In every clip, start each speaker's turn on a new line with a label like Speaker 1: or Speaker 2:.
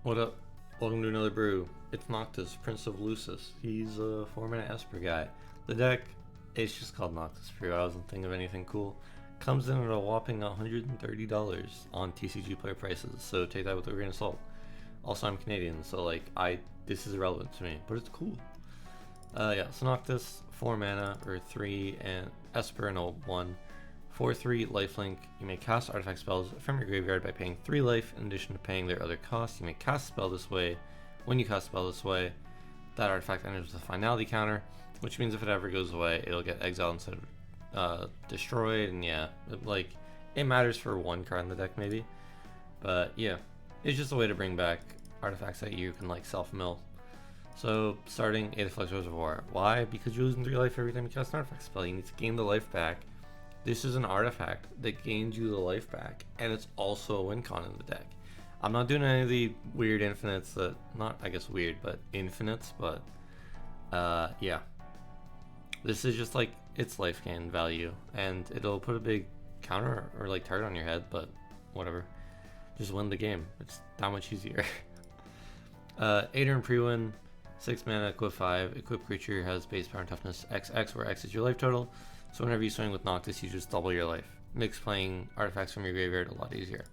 Speaker 1: What up? Welcome to another brew. It's Noctis, Prince of Lucis. He's a 4-mana Esper guy. The deck, it's just called Noctis Brew. I wasn't thinking of anything cool. Comes in at a whopping $130 on TCG player prices, so take that with a grain of salt. Also, I'm Canadian, so this is irrelevant to me, but it's cool. So Noctis, 4 mana, or 3, and Esper and a 1. 4/3 lifelink. You may cast artifact spells from your graveyard by paying 3 life in addition to paying their other costs. You may cast a spell this way. When you cast a spell this way, that artifact enters with a finality counter, which means if it ever goes away, it'll get exiled instead of destroyed. And yeah, it matters for one card in the deck maybe, but yeah, it's just a way to bring back artifacts that you can self-mill. So starting Aetherflux Reservoir. Why? Because you're losing 3 life every time you cast an artifact spell. You need to gain the life back. This is an artifact that gains you the life back, and it's also a win con in the deck. I'm not doing any of the weird infinites that, not I guess weird, but infinites, but yeah. This is just its life gain value, and it'll put a big counter or target on your head, but whatever. Just win the game. It's that much easier. Aether and pre-win, 6 mana, equip 5. Equip creature has base power and toughness XX, where X is your life total. So whenever you swing with Noctis, you just double your life. Makes playing artifacts from your graveyard a lot easier.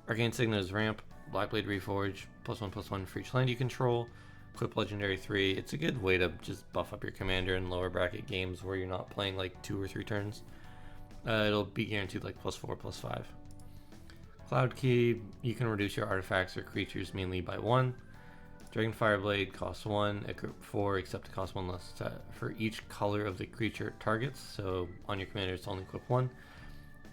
Speaker 1: Arcane Signet is ramp, Blackblade Reforge, +1/+1 for each land you control. Equip Legendary 3. It's a good way to just buff up your commander in lower bracket games where you're not playing 2 or 3 turns. It'll be guaranteed +4/+5. Cloud Key, you can reduce your artifacts or creatures mainly by 1. Dragon Fireblade costs 1, equip 4, except it costs 1 less for each color of the creature targets. So on your commander, it's only equip 1.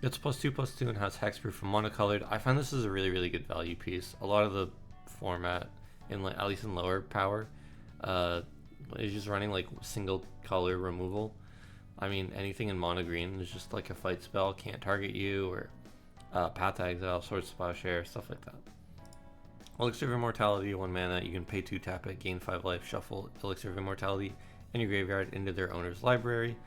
Speaker 1: It's +2/+2 and has hexproof and monocolored. I find this is a really, really good value piece. A lot of the format, at least in lower power, is just running single color removal. I mean, anything in mono green is just a fight spell, can't target you, or Path to Exile, Sword Splash Air, stuff like that. Elixir of Immortality, 1 mana, you can pay 2, tap it, gain 5 life, shuffle Elixir of Immortality in your graveyard into their owner's library.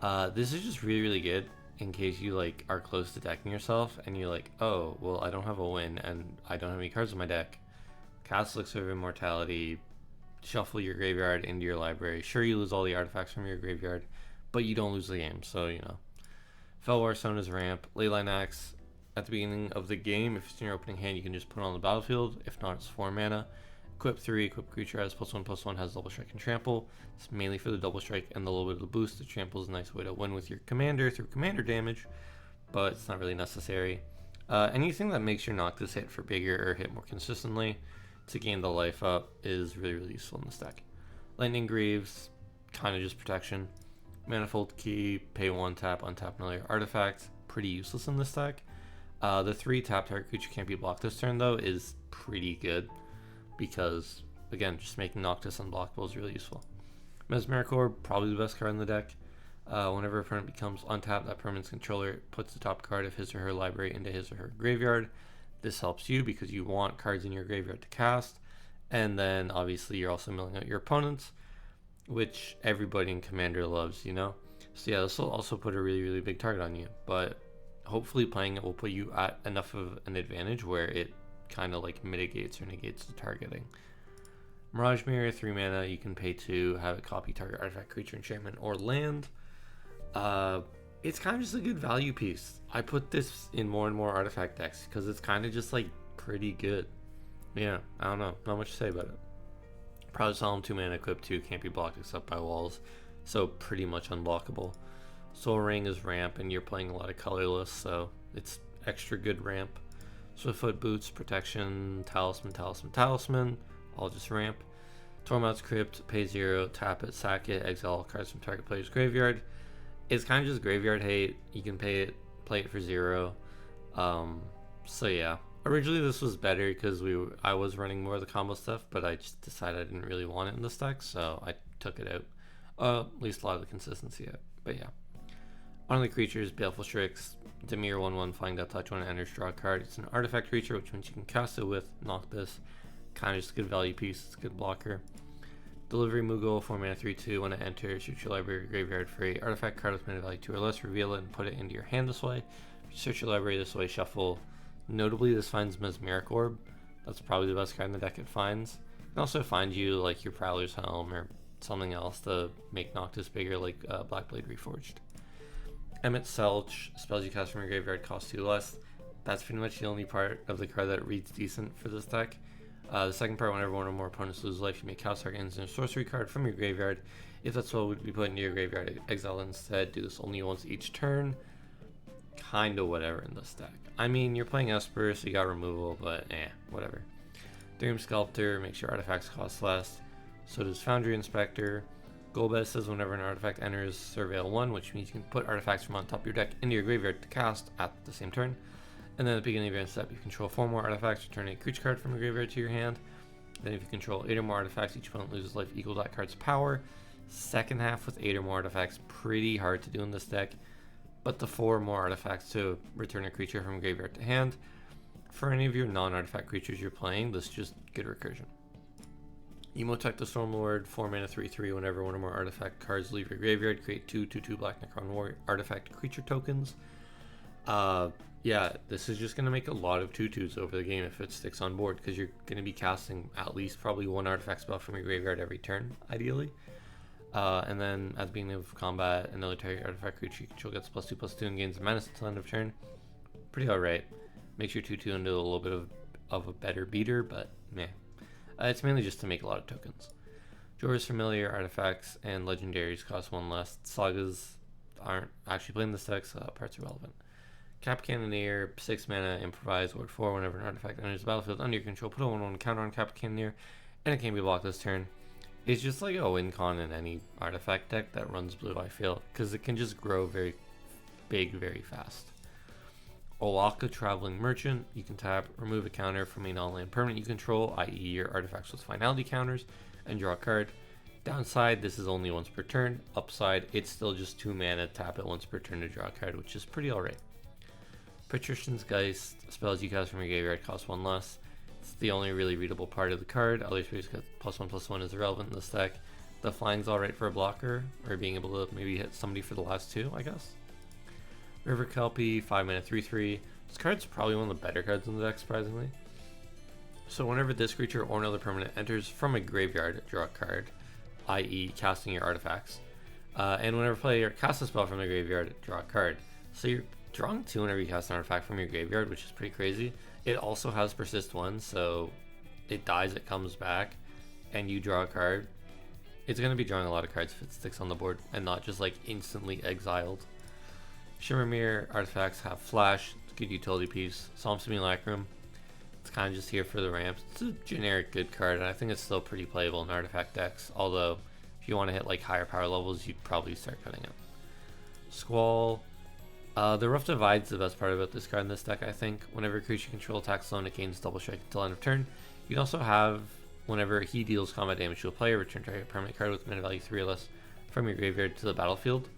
Speaker 1: This is just really, really good in case you are close to decking yourself and you're oh, well, I don't have a win and I don't have any cards in my deck. Cast Elixir of Immortality, shuffle your graveyard into your library. Sure, you lose all the artifacts from your graveyard, but you don't lose the game, so Felwar Stone is ramp, Leyline Axe. At the beginning of the game, if it's in your opening hand, you can just put it on the battlefield. If not, it's 4 mana. Equip 3, equip creature has +1/+1, has double strike and trample. It's mainly for the double strike and the little bit of the boost. The trample is a nice way to win with your commander through commander damage, but it's not really necessary. Anything that makes your Noctis hit for bigger or hit more consistently to gain the life up is really, really useful in this deck. Lightning Greaves, kind of just protection. Manifold Key, pay 1, tap, untap another artifact. Pretty useless in this deck. The 3 tap target creature can't be blocked this turn though is pretty good because again, just making Noctis unblockable is really useful. Mesmeric Orb, probably the best card in the deck. Whenever a opponent becomes untapped, that permanent's controller puts the top card of his or her library into his or her graveyard. This helps you because you want cards in your graveyard to cast, and then obviously you're also milling out your opponents, which everybody in Commander loves, So yeah, this will also put a really, really big target on you, but hopefully playing it will put you at enough of an advantage where it kind of mitigates or negates the targeting. Mirage Mirror, 3 mana, you can pay 2, have it copy target artifact, creature, enchantment, or land. It's kind of just a good value piece. I put this in more and more artifact decks because it's kind of just pretty good. Yeah, I don't know, not much to say about it. Proud Solemn, 2 mana, equip 2, can't be blocked except by walls, so pretty much unblockable. Soul Ring is ramp, and you're playing a lot of colorless, so it's extra good ramp. Swiftfoot Boots, protection, talisman, all just ramp. Tormod's Crypt, pay 0, tap it, sack it, exile all cards from target player's graveyard. It's kind of just graveyard hate. You can play it for 0. So yeah, originally this was better because I was running more of the combo stuff, but I just decided I didn't really want it in this deck, so I took it out. At least a lot of the consistency out, but yeah. On the creatures, Baleful Strix, Dimir 1/1, Flying Death Touch when it enters, draw a card. It's an artifact creature, which means you can cast it with Noctis. Kind of just a good value piece, it's a good blocker. Delivery Moogle, 4 mana, 3/2, when it enters, search your library or graveyard for a artifact card with mana value 2 or less, reveal it and put it into your hand this way. Search your library this way, shuffle. Notably, this finds Mesmeric Orb, That's probably the best card in the deck it finds. You can also find you like your Prowler's Helm or something else to make Noctis bigger, like Blackblade Reforged. Emmet Selch, spells you cast from your graveyard cost 2 less. That's pretty much the only part of the card that reads decent for this deck. The second part, whenever one or more opponents lose life, you may cast target instant sorcery card from your graveyard. If that's what would be put into your graveyard, exile instead. Do this only once each turn. Kinda whatever in this deck. I mean, you're playing Esper, so you got removal, but whatever. Dream Sculptor makes your artifacts cost less. So does Foundry Inspector. Golbez says whenever an artifact enters Surveil 1, which means you can put artifacts from on top of your deck into your graveyard to cast at the same turn. And then at the beginning of your end step, you control 4 more artifacts, return a creature card from your graveyard to your hand. Then if you control 8 or more artifacts, each opponent loses life equal to that card's power. Second half with 8 or more artifacts, pretty hard to do in this deck. But the 4 more artifacts to return a creature from graveyard to hand. For any of your non-artifact creatures you're playing, this is just good recursion. Emotech the Stormlord, 4 mana 3/3. Whenever one or more artifact cards leave your graveyard, create 2/2 Black Necron Warrior artifact creature tokens. Yeah, this is just going to make a lot of 2/2s over the game if it sticks on board, because you're going to be casting at least probably 1 artifact spell from your graveyard every turn, ideally. And then at the beginning of combat, another target artifact creature you control gets +2/+2 and gains a menace until end of turn. Pretty alright. Makes your 2/2 into a little bit of a better beater, but meh. It's mainly just to make a lot of tokens. Jorah's Familiar, artifacts, and legendaries cost 1 less. Sagas aren't actually playing this deck, so that part's irrelevant. Cap Cannoneer, 6 mana, improvise, ward 4. Whenever an artifact enters the battlefield under your control, put a 1/1 counter on Cap Cannoneer, and it can't be blocked this turn. It's just like a win con in any artifact deck that runs blue, I feel, because it can just grow very big very fast. Olaka, Traveling Merchant, you can tap, remove a counter from a non-land permanent you control, i.e. your artifacts with finality counters, and draw a card. Downside, this is only once per turn. Upside, it's still just 2 mana, tap it once per turn to draw a card, which is pretty alright. Patrician's Geist, spells you cast from your graveyard cost 1 less. It's the only really readable part of the card. Other spells got +1/+1 is irrelevant in this deck. The flying's alright for a blocker, or being able to maybe hit somebody for the last 2, I guess. River Kelpie, 5 mana 3/3. This card's probably one of the better cards in the deck, surprisingly. So whenever this creature or another permanent enters from a graveyard, draw a card, i.e. casting your artifacts. And whenever a player casts a spell from the graveyard, draw a card. So you're drawing 2 whenever you cast an artifact from your graveyard, which is pretty crazy. It also has Persist 1, so it dies, it comes back, and you draw a card. It's going to be drawing a lot of cards if it sticks on the board, and not just like instantly exiled. Shimmermere artifacts have flash, it's a good utility piece. Psalm Simulacrum, it's kind of just here for the ramps. It's a generic good card, and I think it's still pretty playable in artifact decks, although if you want to hit like higher power levels, you'd probably start cutting it. Squall, the Rough Divide's the best part about this card in this deck, I think. Whenever a creature control attacks alone, it gains double strike until end of turn. You can also have, whenever he deals combat damage to a player, return target permanent card with mana value 3 or less from your graveyard to the battlefield.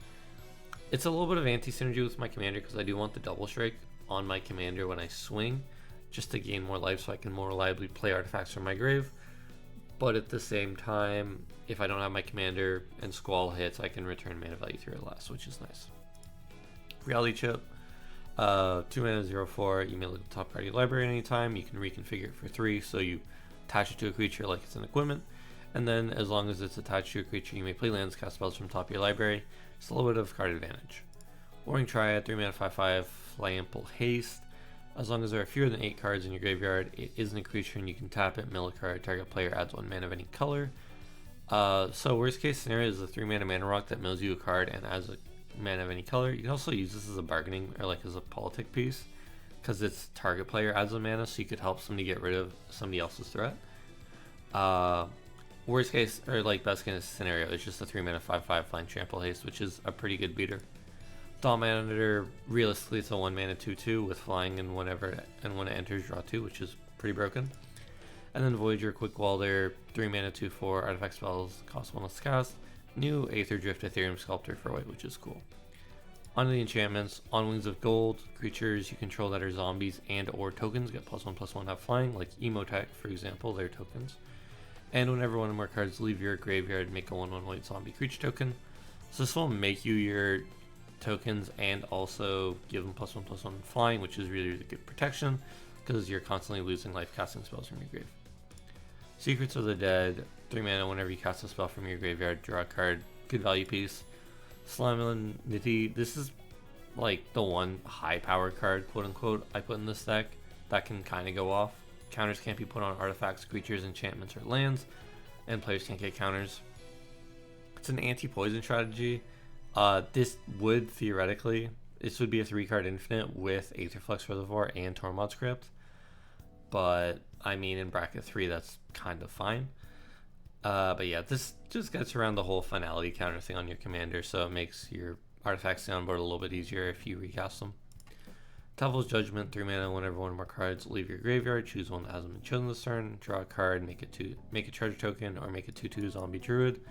Speaker 1: It's a little bit of anti-synergy with my commander, because I do want the double strike on my commander when I swing, just to gain more life so I can more reliably play artifacts from my grave. But at the same time, if I don't have my commander and Squall hits, I can return mana value 3 or less, which is nice. Reality Chip, 2 mana 0/4, you may look at the top card of your library anytime. You can reconfigure it for 3, so you attach it to a creature like it's an equipment. And then as long as it's attached to a creature, you may play lands, cast spells from the top of your library. It's a little bit of card advantage. Warring Triad, 3 mana 5/5, Flample Haste. As long as there are fewer than 8 cards in your graveyard, it isn't a creature and you can tap it, mill a card, target player adds 1 mana of any color. So worst case scenario is a 3 mana rock that mills you a card and adds a mana of any color. You can also use this as a bargaining, or like as a politic piece, because its target player adds a mana, so you could help somebody get rid of somebody else's threat. Worst case, or like best case scenario, it's just a 3 mana 5/5 Flying Trample Haste, which is a pretty good beater. Dominator, realistically it's a 1 mana 2/2 with flying, and when it enters, draw 2, which is pretty broken. And then Voyager, Quick Welder, 3 mana 2/4, artifact spells, cost 1 less to cast. New Aether Drift Ethereum Sculptor for white, which is cool. On to the enchantments. On Wings of Gold, creatures you control that are zombies and or tokens get +1/+1 have flying, like Emotech, for example, they're tokens. And whenever one or more cards leave your graveyard, make a 1/1 white zombie creature token. So this will make you your tokens and also give them +1/+1 flying, which is really, really good protection, because you're constantly losing life casting spells from your grave. Secrets of the Dead, 3 mana. Whenever you cast a spell from your graveyard, draw a card. Good value piece. Solemnity. This is like the one high power card, quote unquote, I put in this deck that can kind of go off. Counters can't be put on artifacts, creatures, enchantments, or lands, and players can't get counters. It's an anti-poison strategy. This would theoretically, this would be a 3-card infinite with Aetherflux Reservoir and Tormod's Crypt. But I mean, in bracket 3, that's kind of fine. But yeah, this just gets around the whole finality counter thing on your commander, so it makes your artifacts stay on board a little bit easier if you recast them. Devil's Judgment, 3 mana. Whenever one more cards leave your graveyard, choose one that hasn't been chosen this turn. Draw a card, make a treasure token, or make a 2/2 zombie druid.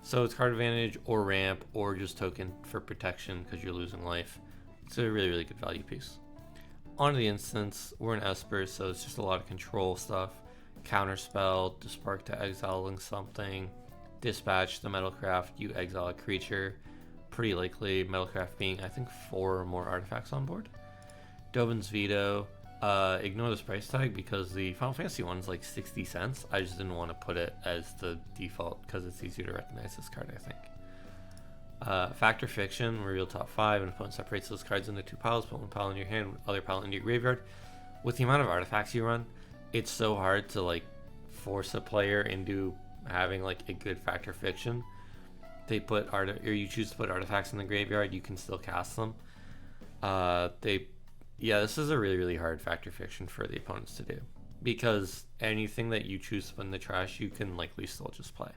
Speaker 1: So it's card advantage or ramp or just token for protection because you're losing life. It's a really, really good value piece. On to the instance, we're in Esper, so it's just a lot of control stuff. Counterspell, Dispark to exiling something, Dispatch the Metalcraft, you exile a creature. Pretty likely, Metalcraft being, I think, 4 or more artifacts on board. Dovin's Veto, ignore this price tag because the Final Fantasy one's like 60 cents. I just didn't want to put it as the default because it's easier to recognize this card, I think. Factor Fiction, reveal top 5, and opponent separates those cards into 2 piles, put 1 pile in your hand, other pile into your graveyard. With the amount of artifacts you run, it's so hard to like force a player into having like a good Factor Fiction. They put or you choose to put artifacts in the graveyard, you can still cast them. This is a really, really hard Factor Fiction for the opponents to do because anything that you choose to put in the trash, you can likely still just play.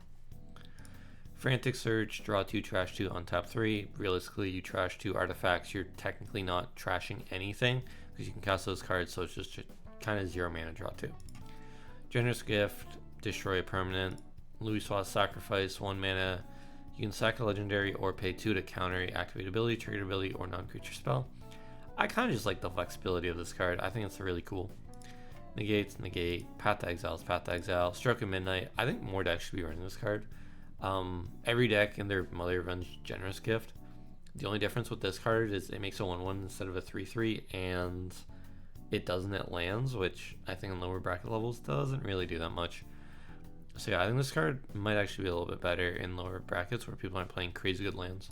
Speaker 1: Frantic Search, draw 2, trash 2, untap 3. Realistically, you trash 2 artifacts, you're technically not trashing anything because you can cast those cards, so it's just kind of 0 mana, draw 2. Generous Gift, destroy a permanent. Lucis Sacrifice, 1 mana. You can sack a legendary or pay 2 to counter a activate ability, trigger ability, or non-creature spell. I kind of just like the flexibility of this card. I think it's really cool. Negate, Path to Exile, Stroke of Midnight. I think more decks should be running this card. Every deck in their Mother Revenge Generous Gift. The only difference with this card is it makes a 1/1 instead of a 3/3, and it doesn't at lands, which I think in lower bracket levels doesn't really do that much. So yeah, I think this card might actually be a little bit better in lower brackets where people aren't playing crazy good lands.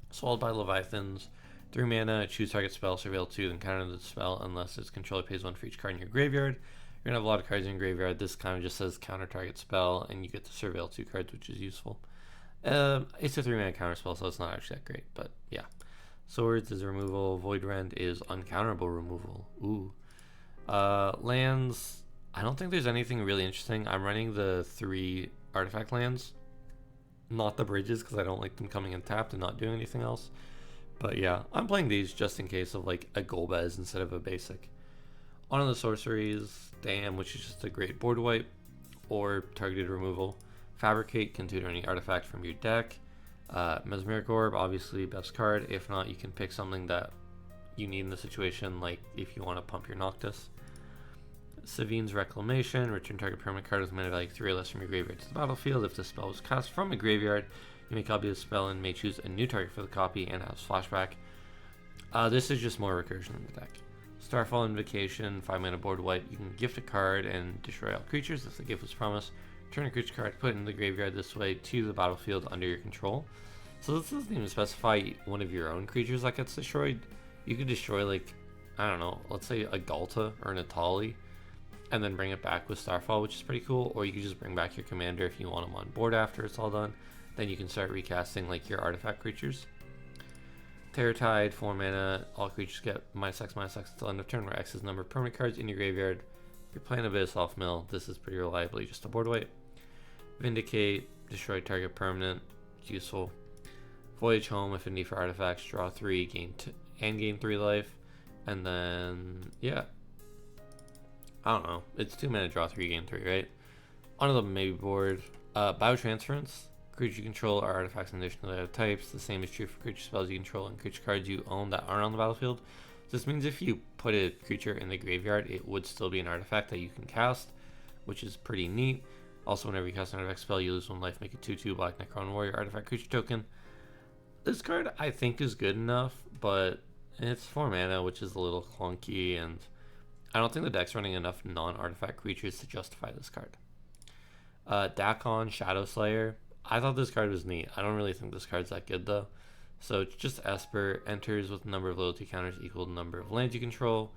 Speaker 1: Swallowed by Leviathans, 3 mana, choose target spell, surveil 2, then counter the spell unless its controller pays 1 for each card in your graveyard. You're gonna have a lot of cards in your graveyard. This kind of just says counter target spell, and you get to surveil 2 cards, which is useful. It's a 3 mana counter spell, so it's not actually that great, but yeah. Swords is removal. Void Rend is uncounterable removal. Ooh. Lands, I don't think there's anything really interesting. I'm running the 3 artifact lands, not the bridges, because I don't like them coming in tapped and not doing anything else. But yeah, I'm playing these just in case of like a Golbez instead of a basic. On to the sorceries, Damn, which is just a great board wipe or targeted removal. Fabricate, can tutor any artifact from your deck. Mesmeric Orb, obviously best card. If not, you can pick something that you need in the situation, like if you want to pump your Noctis. Savine's Reclamation, return target permanent card with mana value 3 or less from your graveyard to the battlefield. If the spell was cast from a graveyard, you may copy the spell and may choose a new target for the copy and has flashback. This is just more recursion in the deck. Starfall Invocation, 5 mana board wipe. You can gift a card and destroy all creatures if the gift was promised. Turn a creature card, put it in the graveyard this way to the battlefield under your control. So this doesn't even specify one of your own creatures that gets destroyed. You could destroy, like, I don't know, let's say a Galta or an Atali, and then bring it back with Starfall, which is pretty cool. Or you could just bring back your commander if you want them on board after it's all done. Then you can start recasting like your artifact creatures. Terratide, 4 mana. All creatures get -X until end of turn, where X is the number of permanent cards in your graveyard. If you're playing Abyss off mill, this is pretty reliably just a board wipe. Vindicate, destroy target permanent. It's useful. Voyage Home, affinity for artifacts, draw 3, gain 3 life. And then, yeah. I don't know. It's 2 mana, draw 3, gain 3, right? On to the Maybeboard. Biotransference. Creatures you control are artifacts in addition to the other types. The same is true for creature spells you control and creature cards you own that aren't on the battlefield. So this means if you put a creature in the graveyard, it would still be an artifact that you can cast, which is pretty neat. Also, whenever you cast an artifact spell, you lose 1 life, make a 2/2 Black Necron Warrior artifact creature token. This card I think is good enough, but it's 4 mana, which is a little clunky, and I don't think the deck's running enough non-artifact creatures to justify this card. Dakon, Shadow Slayer. I thought this card was neat. I don't really think this card's that good though. So it's just Esper, enters with a number of loyalty counters equal to the number of lands you control.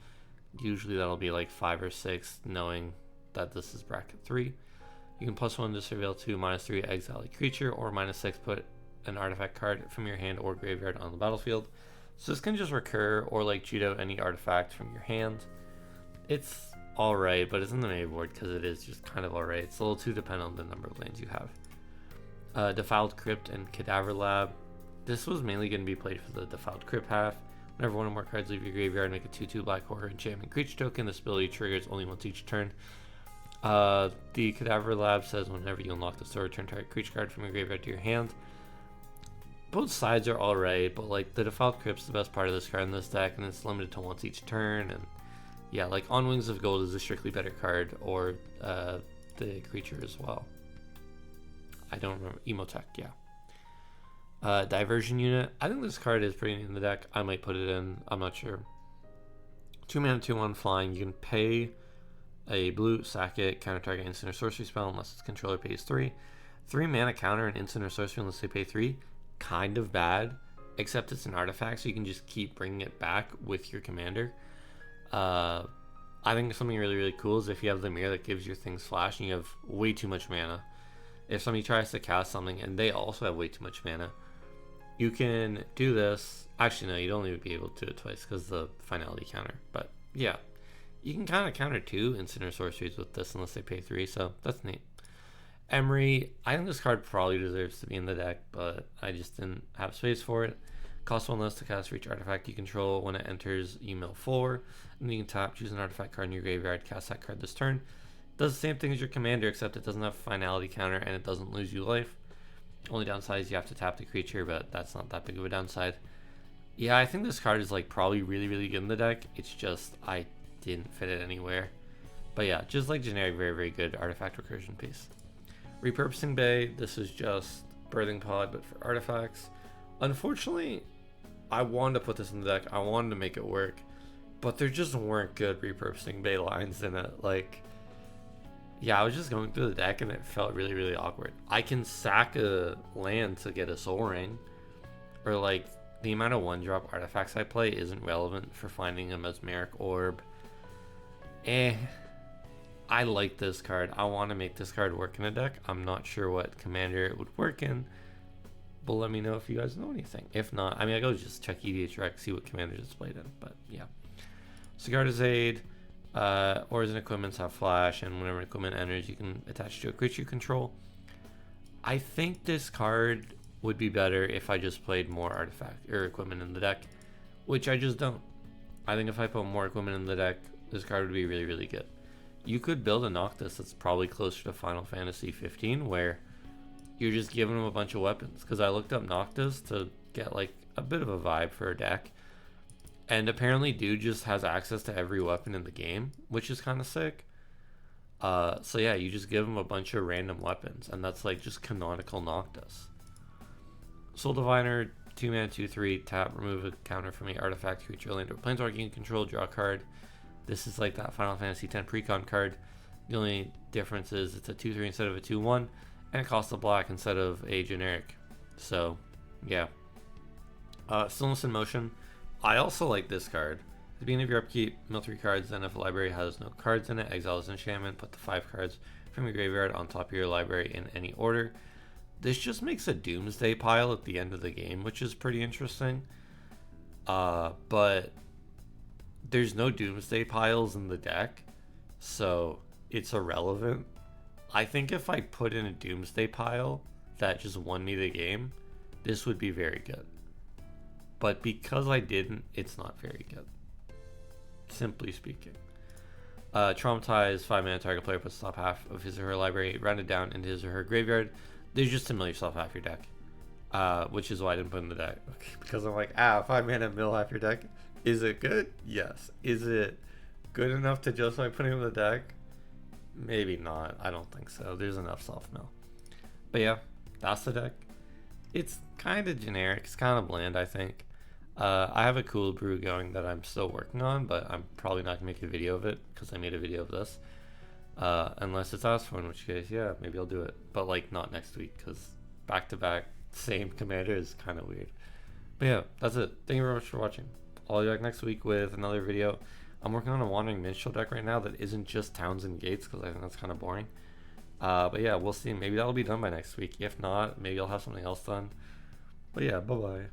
Speaker 1: Usually that'll be like 5 or 6, knowing that this is bracket 3. You can +1 to surveil 2, -3 exile a creature, or -6 put an artifact card from your hand or graveyard on the battlefield. So this can just recur or like cheat out any artifact from your hand. It's alright, but it's in the Maybeboard because it is just kind of alright. It's a little too dependent on the number of lands you have. Defiled Crypt and Cadaver Lab. This was mainly going to be played for the Defiled Crypt half. Whenever one or more cards leave your graveyard, make a 2/2 black horror enchantment creature token. This ability triggers only once each turn. The Cadaver Lab says whenever you unlock the store, return target creature card from your graveyard to your hand. Both sides are alright, but like the Defiled Crypt's the best part of this card in this deck, and it's limited to once each turn. And yeah, like On Wings of Gold is a strictly better card, or the creature as well. I don't remember. Emotech, yeah. Diversion Unit. I think this card is pretty neat in the deck. I might put it in. I'm not sure. 2 mana, 2/1 flying. You can pay a blue, sack it, counter target instant or sorcery spell unless its controller pays 3. 3 mana counter an instant or sorcery unless they pay 3. Kind of bad, except it's an artifact, so you can just keep bringing it back with your commander. I think something really, really cool is if you have the mirror that gives your things flash and you have way too much mana. If somebody tries to cast something and they also have way too much mana, you can do this. Actually, no, you'd only be able to do it twice because the finality counter. But yeah, you can kind of counter 2 instant or sorceries with this unless they pay 3, so that's neat. Emery, I think this card probably deserves to be in the deck, but I just didn't have space for it. Cost 1 less to cast for each artifact you control. When it enters, you mill 4, and then you can tap, choose an artifact card in your graveyard, cast that card this turn. Does the same thing as your commander, except it doesn't have a finality counter and it doesn't lose you life. Only downside is you have to tap the creature, but that's not that big of a downside. Yeah, I think this card is like probably really, really good in the deck. It's just I didn't fit it anywhere. But yeah, just like generic, very, very good artifact recursion piece. Repurposing Bay, this is just Birthing Pod, but for artifacts. Unfortunately, I wanted to put this in the deck. I wanted to make it work, but there just weren't good Repurposing Bay lines in it. Like, yeah, I was just going through the deck and it felt really, really awkward. I can sack a land to get a Soul Ring, or like the amount of 1-drop artifacts I play isn't relevant for finding a Mesmeric Orb. I like this card. I want to make this card work in a deck. I'm not sure what commander it would work in, but let me know if you guys know anything. If not, I mean, I go just check EDH Rec, see what commanders it's played in, but yeah. Sigarda's Aid. Ores and equipments have flash, and whenever an equipment enters, you can attach to a creature you control. I think this card would be better if I just played more artifact or equipment in the deck, which I just don't. I think if I put more equipment in the deck, this card would be really, really good. You could build a Noctis that's probably closer to Final Fantasy 15, where you're just giving them a bunch of weapons. Because I looked up Noctis to get like a bit of a vibe for a deck. And apparently dude just has access to every weapon in the game, which is kind of sick. So yeah, you just give him a bunch of random weapons, and that's like just canonical Noctis. Soul Diviner, 2 mana, 2/3, tap, remove a counter from a artifact, creature, land, or planeswalker you can control, draw a card. This is like that Final Fantasy X Precon card. The only difference is it's a 2/3 instead of a 2/1, and it costs a black instead of a generic. So yeah. Stillness in Motion. I also like this card. At the beginning of your upkeep, mill 3 cards, then if a library has no cards in it, exile as an enchantment, put the 5 cards from your graveyard on top of your library in any order. This just makes a Doomsday pile at the end of the game, which is pretty interesting. But there's no Doomsday piles in the deck, so it's irrelevant. I think if I put in a Doomsday pile that just won me the game, this would be very good. But because I didn't, it's not very good. Simply speaking. Traumatize, 5 mana, target player puts the top half of his or her library rounded down into his or her graveyard. There's just to mill yourself half your deck. Which is why I didn't put in the deck. Okay, because I'm like, 5 mana, mill half your deck. Is it good? Yes. Is it good enough to justify putting in the deck? Maybe not. I don't think so. There's enough self-mill. But yeah, that's the deck. It's kind of generic. It's kind of bland, I think. I have a cool brew going that I'm still working on, but I'm probably not gonna make a video of it because I made a video of this. Unless it's asked for, in which case, yeah, maybe I'll do it. But like not next week because back to back same commander is kind of weird. But yeah, that's it. Thank you very much for watching. I'll be back next week with another video. I'm working on a Wandering Minstrel deck right now that isn't just towns and gates because I think that's kind of boring. But yeah, we'll see. Maybe that'll be done by next week. If not, maybe I'll have something else done. But yeah, bye bye.